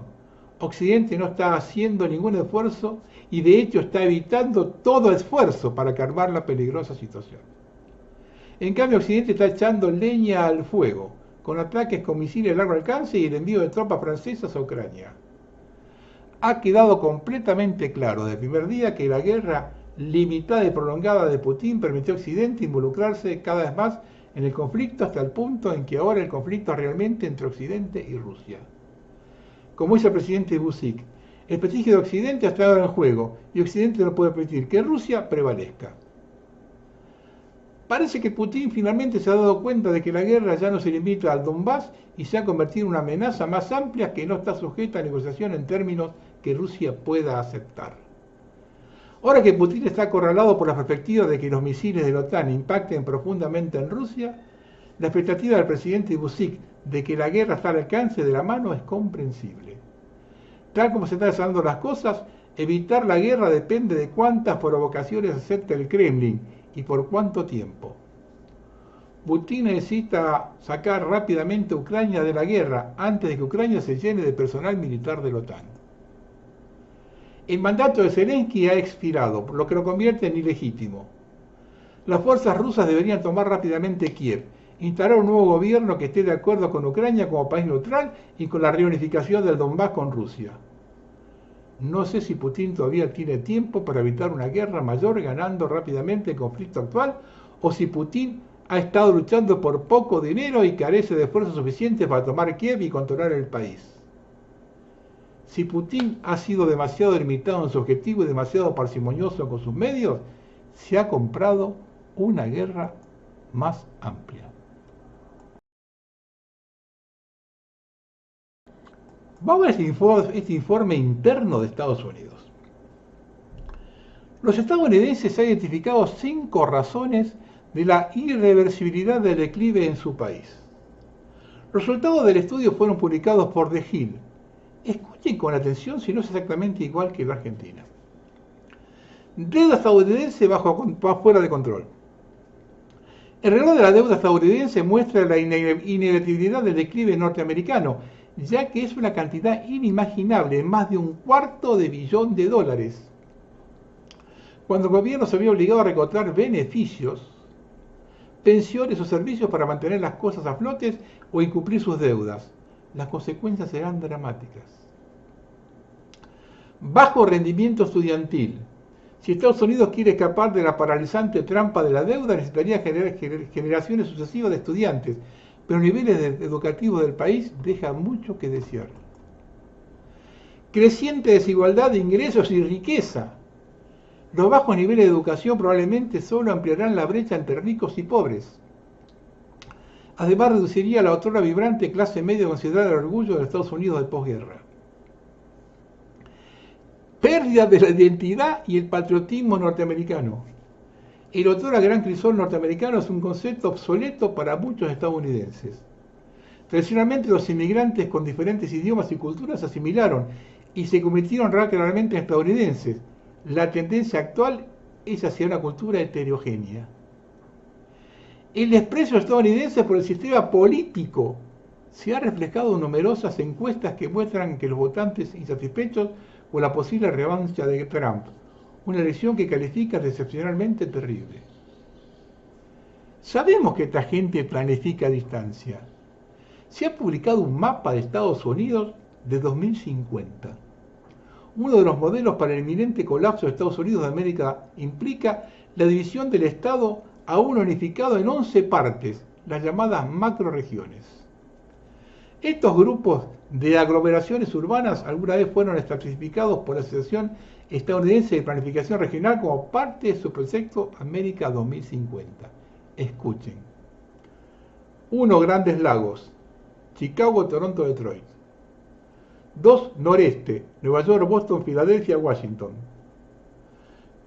A: Occidente no está haciendo ningún esfuerzo y de hecho está evitando todo esfuerzo para calmar la peligrosa situación. En cambio, Occidente está echando leña al fuego, con ataques con misiles de largo alcance y el envío de tropas francesas a Ucrania. Ha quedado completamente claro desde el primer día que la guerra limitada y prolongada de Putin permitió a Occidente involucrarse cada vez más en el conflicto hasta el punto en que ahora el conflicto es realmente entre Occidente y Rusia. Como dice el presidente Vučić, el prestigio de Occidente ha estado en juego y Occidente no puede permitir que Rusia prevalezca. Parece que Putin finalmente se ha dado cuenta de que la guerra ya no se limita al Donbass y se ha convertido en una amenaza más amplia que no está sujeta a negociación en términos que Rusia pueda aceptar. Ahora que Putin está acorralado por la perspectiva de que los misiles de la OTAN impacten profundamente en Rusia, la expectativa del presidente Vučić de que la guerra está al alcance de la mano es comprensible. Tal como se están desarrollando las cosas, evitar la guerra depende de cuántas provocaciones acepta el Kremlin y por cuánto tiempo. Putin necesita sacar rápidamente a Ucrania de la guerra antes de que Ucrania se llene de personal militar de la OTAN. El mandato de Zelensky ha expirado, por lo que lo convierte en ilegítimo. Las fuerzas rusas deberían tomar rápidamente Kiev, instalar un nuevo gobierno que esté de acuerdo con Ucrania como país neutral y con la reunificación del Donbass con Rusia. No sé si Putin todavía tiene tiempo para evitar una guerra mayor ganando rápidamente el conflicto actual, o si Putin ha estado luchando por poco dinero y carece de esfuerzos suficientes para tomar Kiev y controlar el país. Si Putin ha sido demasiado limitado en su objetivo y demasiado parsimonioso con sus medios, se ha comprado una guerra más amplia. Vamos a ver este informe interno de Estados Unidos. Los estadounidenses han identificado 5 razones de la irreversibilidad del declive en su país. Los resultados del estudio fueron publicados por The Hill. Escuchen con atención si no es exactamente igual que la Argentina. Deuda estadounidense fuera de control. El reloj de la deuda estadounidense muestra la inevitabilidad del declive norteamericano, ya que es una cantidad inimaginable, más de $250 billones. Cuando el gobierno se vio obligado a recortar beneficios, pensiones o servicios para mantener las cosas a flote o incumplir sus deudas, las consecuencias serán dramáticas. Bajo rendimiento estudiantil. Si Estados Unidos quiere escapar de la paralizante trampa de la deuda, necesitaría generar generaciones sucesivas de estudiantes, pero los niveles educativos del país dejan mucho que desear. Creciente desigualdad de ingresos y riqueza. Los bajos niveles de educación probablemente solo ampliarán la brecha entre ricos y pobres. Además, reduciría la otrora vibrante clase media considerada el orgullo de los Estados Unidos de posguerra. Pérdida de la identidad y el patriotismo norteamericano. El otrora gran crisol norteamericano es un concepto obsoleto para muchos estadounidenses. Tradicionalmente los inmigrantes con diferentes idiomas y culturas se asimilaron y se convirtieron rápidamente en estadounidenses. La tendencia actual es hacia una cultura heterogénea. El desprecio estadounidense por el sistema político se ha reflejado en numerosas encuestas que muestran que los votantes insatisfechos con la posible revancha de Trump, una elección que califica de excepcionalmente terrible. Sabemos que esta gente planifica a distancia. Se ha publicado un mapa de Estados Unidos de 2050. Uno de los modelos para el inminente colapso de Estados Unidos de América implica la división del Estado aún unificado en 11 partes, las llamadas macroregiones. Estos grupos de aglomeraciones urbanas alguna vez fueron estratificados por la Asociación Estadounidense de Planificación Regional como parte de su proyecto América 2050. Escuchen. 1. Grandes Lagos. Chicago, Toronto, Detroit. 2. Noreste. Nueva York, Boston, Filadelfia, Washington.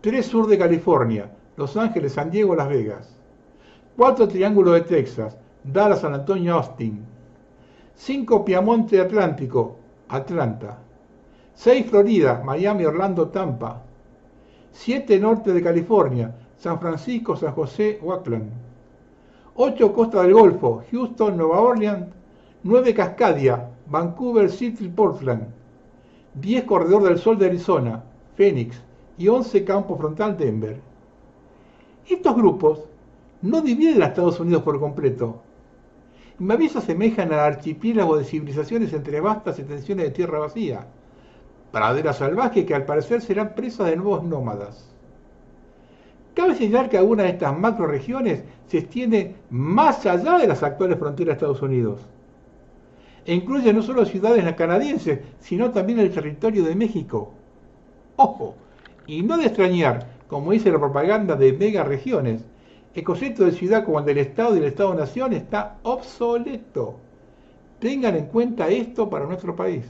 A: 3. Sur de California. Los Ángeles, San Diego, Las Vegas. 4. Triángulo de Texas. Dallas, San Antonio, Austin. 5. Piamonte Atlántico, Atlanta. 6. Florida, Miami, Orlando, Tampa. 7. Norte de California, San Francisco, San José, Oakland. 8. Costa del Golfo, Houston, Nueva Orleans. 9. Cascadia, Vancouver, Seattle, Portland. 10. Corredor del Sol de Arizona, Phoenix. Y 11. Campo Frontal, Denver. Estos grupos no dividen a Estados Unidos por completo. Más bien se asemejan al archipiélago de civilizaciones entre vastas extensiones de tierra vacía, praderas salvajes que al parecer serán presas de nuevos nómadas. Cabe señalar que algunas de estas macroregiones se extienden más allá de las actuales fronteras de Estados Unidos e incluyen no solo ciudades canadienses, sino también el territorio de México. Ojo, y no de extrañar, como dice la propaganda de megaregiones, el concepto de ciudad como el del Estado y el Estado-Nación está obsoleto. Tengan en cuenta esto para nuestro país.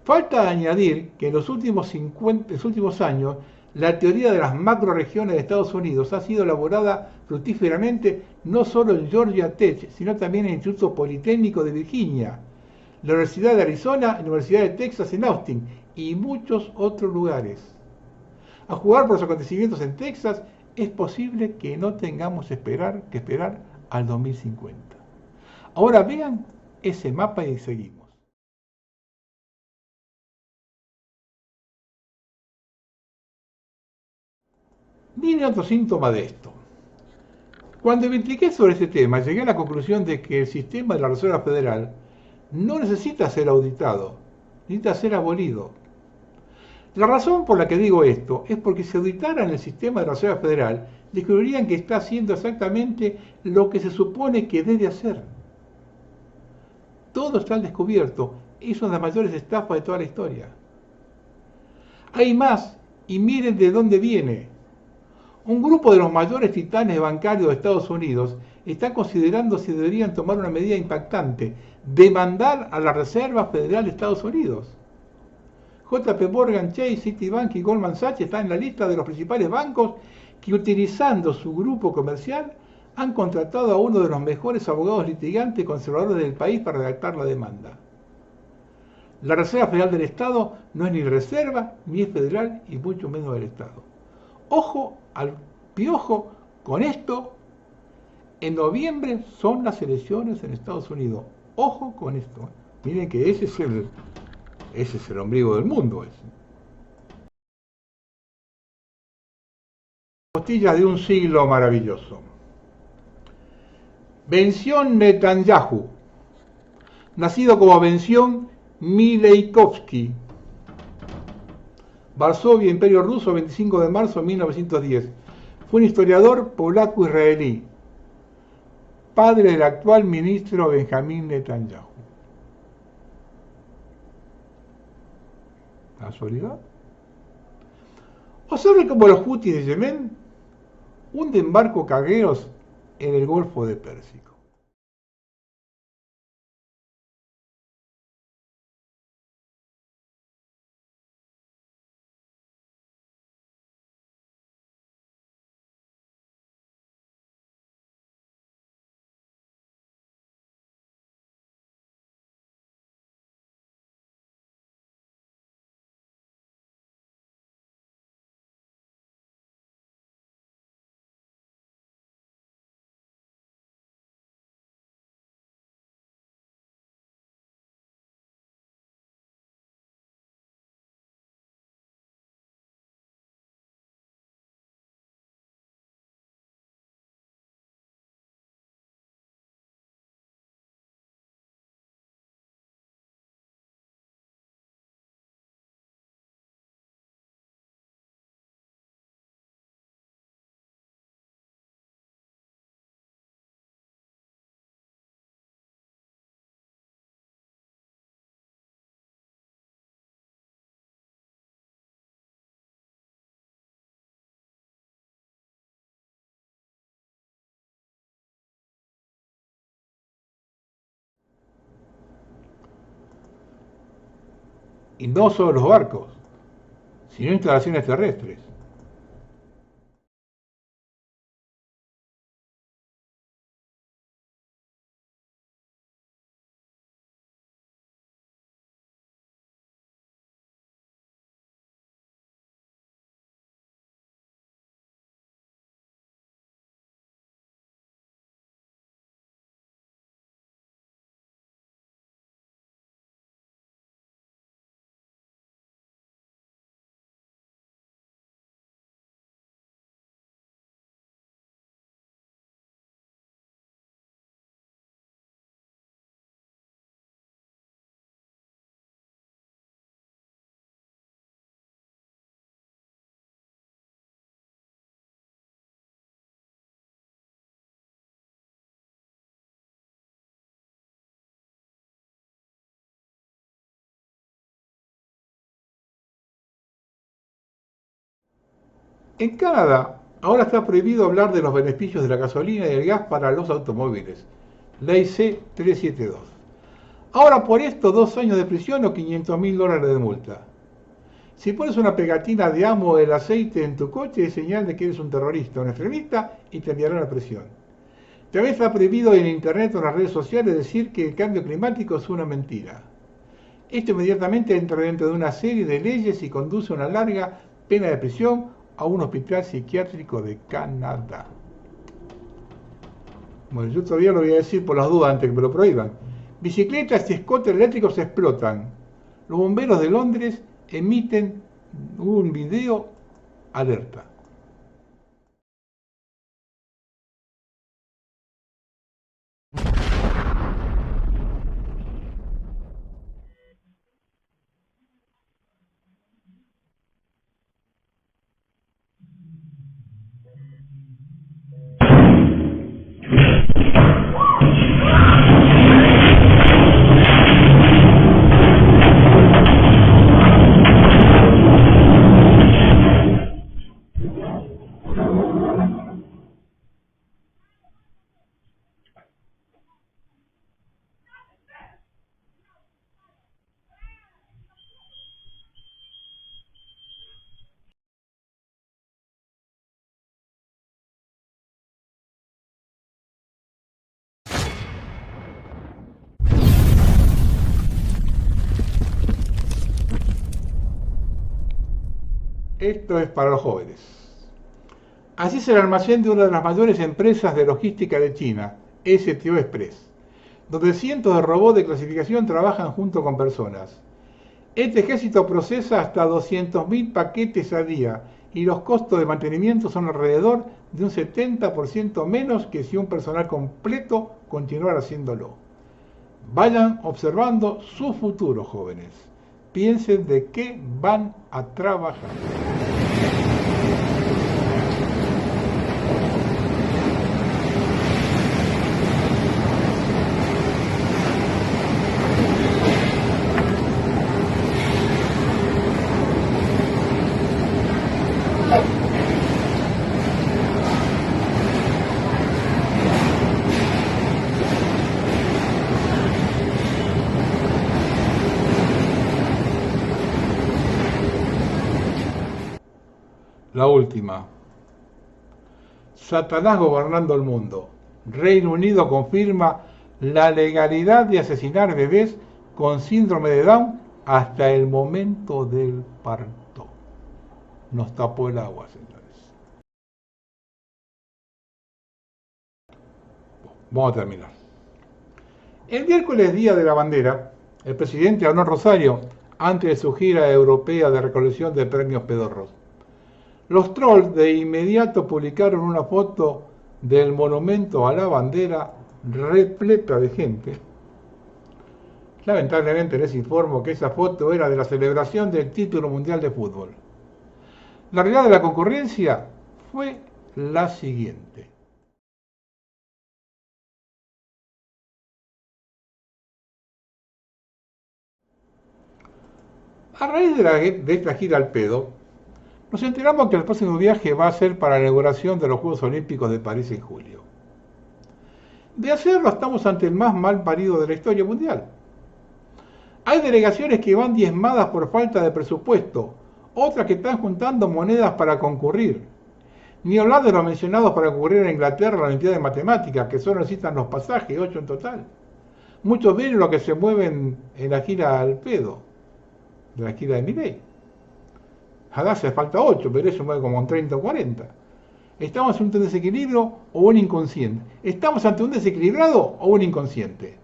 A: Falta añadir que en los últimos años la teoría de las macroregiones de Estados Unidos ha sido elaborada fructíferamente no solo en Georgia Tech, sino también en el Instituto Politécnico de Virginia, la Universidad de Arizona, la Universidad de Texas en Austin y muchos otros lugares. A jugar por los acontecimientos en Texas, es posible que no tengamos que esperar al 2050. Ahora vean ese mapa y seguimos. Viene otro síntoma de esto. Cuando investigué sobre este tema, llegué a la conclusión de que el sistema de la Reserva Federal no necesita ser auditado, necesita ser abolido. La razón por la que digo esto es porque si auditaran el sistema de la Reserva Federal, descubrirían que está haciendo exactamente lo que se supone que debe hacer. Todo está al descubierto, es una de las mayores estafas de toda la historia. Hay más, y miren de dónde viene. Un grupo de los mayores titanes bancarios de Estados Unidos está considerando si deberían tomar una medida impactante, demandar a la Reserva Federal de Estados Unidos. JP Morgan Chase, Citibank y Goldman Sachs están en la lista de los principales bancos que, utilizando su grupo comercial, han contratado a uno de los mejores abogados litigantes conservadores del país para redactar la demanda. La Reserva Federal del Estado no es ni reserva, ni es federal, y mucho menos del Estado. Ojo al piojo con esto. En noviembre son las elecciones en Estados Unidos. Ojo con esto. Miren que ese es el ombligo del mundo. Costillas de un siglo maravilloso. Bención Netanyahu, nacido como Bención Mileikovsky, Varsovia, Imperio Ruso, 25 de marzo de 1910. Fue un historiador polaco-israelí, padre del actual ministro Benjamín Netanyahu. ¿Casualidad? Observe cómo los hutis de Yemen hunden barcos cargueros en el Golfo de Pérsico. Y no solo los barcos, sino instalaciones terrestres. En Canadá, ahora está prohibido hablar de los beneficios de la gasolina y el gas para los automóviles. Ley C-372. Ahora por esto 2 años de prisión o $500.000 de multa. Si pones una pegatina de amo del aceite en tu coche es señal de que eres un terrorista, un extremista y te enviarán a prisión. También está prohibido en internet o en las redes sociales decir que el cambio climático es una mentira. Esto inmediatamente entra dentro de una serie de leyes y conduce a una larga pena de prisión a un hospital psiquiátrico de Canadá. Bueno, yo todavía lo voy a decir por las dudas antes que me lo prohíban. Bicicletas y scooters eléctricos explotan. Los bomberos de Londres emiten un video alerta. Esto es para los jóvenes. Así es el almacén de una de las mayores empresas de logística de China, STO Express, donde cientos de robots de clasificación trabajan junto con personas. Este ejército procesa hasta 200.000 paquetes al día y los costos de mantenimiento son alrededor de un 70% menos que si un personal completo continuara haciéndolo. Vayan observando su futuro, jóvenes. Piensen de qué van a trabajar. La última. Satanás gobernando el mundo. Reino Unido confirma la legalidad de asesinar bebés con síndrome de Down hasta el momento del parto. Nos tapó el agua, señores. Vamos a terminar. El miércoles, día de la bandera, el presidente habló en Rosario antes de su gira europea de recolección de premios pedorros. Los trolls de inmediato publicaron una foto del monumento a la bandera repleta de gente. Lamentablemente les informo que esa foto era de la celebración del título mundial de fútbol. La realidad de la concurrencia fue la siguiente. A raíz de esta gira al pedo, nos enteramos que el próximo viaje va a ser para la inauguración de los Juegos Olímpicos de París en julio. De hacerlo estamos ante el más mal parido de la historia mundial. Hay delegaciones que van diezmadas por falta de presupuesto, otras que están juntando monedas para concurrir. Ni hablar de los mencionados para concurrir en Inglaterra a la Olimpiada de Matemáticas, que solo necesitan los pasajes, 8 en total. Muchos ven lo que se mueven en la gira al pedo, de la gira de Milei. Ahora hace falta 8, pero eso mueve como un 30 o 40. ¿Estamos ante un desequilibrio o un inconsciente? ¿Estamos ante un desequilibrado o un inconsciente?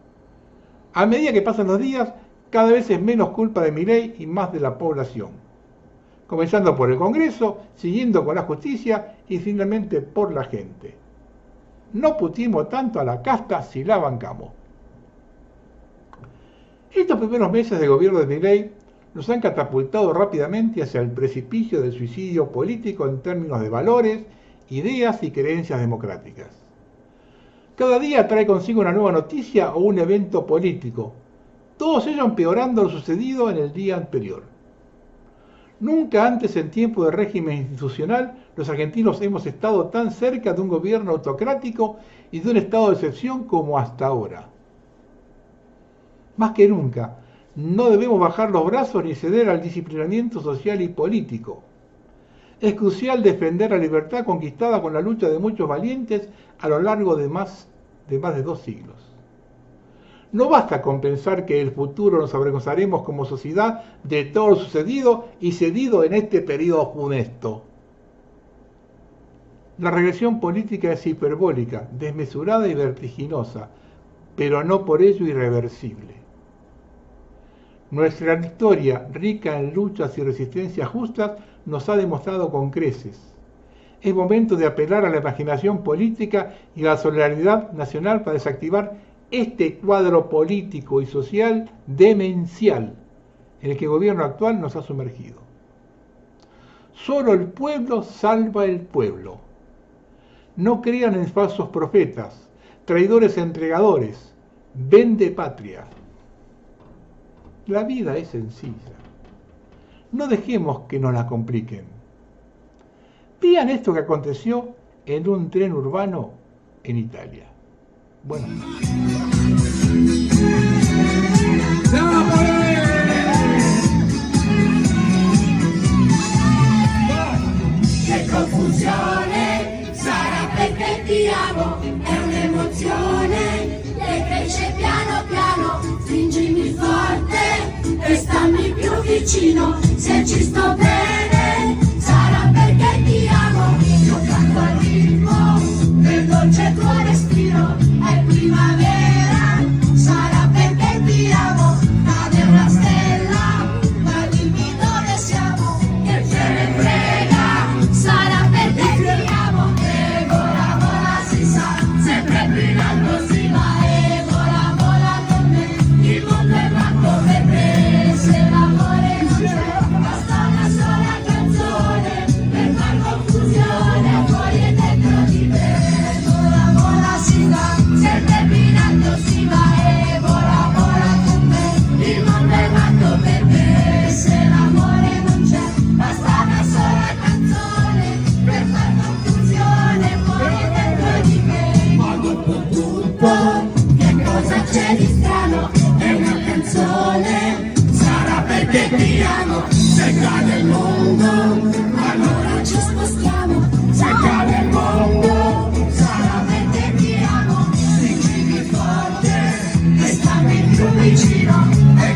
A: A medida que pasan los días, cada vez es menos culpa de Milei y más de la población. Comenzando por el Congreso, siguiendo con la justicia y finalmente por la gente. No putimos tanto a la casta si la bancamos. Estos primeros meses de gobierno de Milei nos han catapultado rápidamente hacia el precipicio del suicidio político en términos de valores, ideas y creencias democráticas. Cada día trae consigo una nueva noticia o un evento político, todos ellos empeorando lo sucedido en el día anterior. Nunca antes en tiempo de régimen institucional los argentinos hemos estado tan cerca de un gobierno autocrático y de un estado de excepción como hasta ahora. Más que nunca, no debemos bajar los brazos ni ceder al disciplinamiento social y político. Es crucial defender la libertad conquistada con la lucha de muchos valientes a lo largo de más de 2 siglos. No basta con pensar que en el futuro nos avergonzaremos como sociedad de todo lo sucedido y cedido en este periodo funesto. La regresión política es hiperbólica, desmesurada y vertiginosa, pero no por ello irreversible. Nuestra historia, rica en luchas y resistencias justas, nos ha demostrado con creces. Es momento de apelar a la imaginación política y a la solidaridad nacional para desactivar este cuadro político y social demencial en el que el gobierno actual nos ha sumergido. Solo el pueblo salva el pueblo. No crean en falsos profetas, traidores entregadores, vende patria. La vida es sencilla. No dejemos que nos la compliquen. Vean esto que aconteció en un tren urbano en Italia. Bueno.
B: Che confusione, sarà perché ti amo, è un'emozione che cresce piano piano, stringimi forte e stammi più vicino, se ci sto bene, sarà perché ti amo, io canto al ritmo del dolce tuo respiro, è primavera, sarà perché ti amo, cade una stella, ma dimmi dove siamo, che ce ne frega, sarà perché ti amo, e vola vola si sa, sempre brillando si va, e vola vola con me, il mondo è matto per me, se l'amore non c'è, basta una sola canzone, per far confusione, poi è dentro di me, vola vola si va, sempre brillando si va, e vola vola con me, il mondo è matto per me, se l'amore non c'è, basta una sola canzone, per far confusione, poi è dentro di me, ma dopo tutto, che cosa c'è di strano, è una canzone, sarà perché ti amo, se cade il mondo, allora ci spostiamo, se cade il mondo, sarà perché ti amo, stringimi forte, e stammi più vicino, e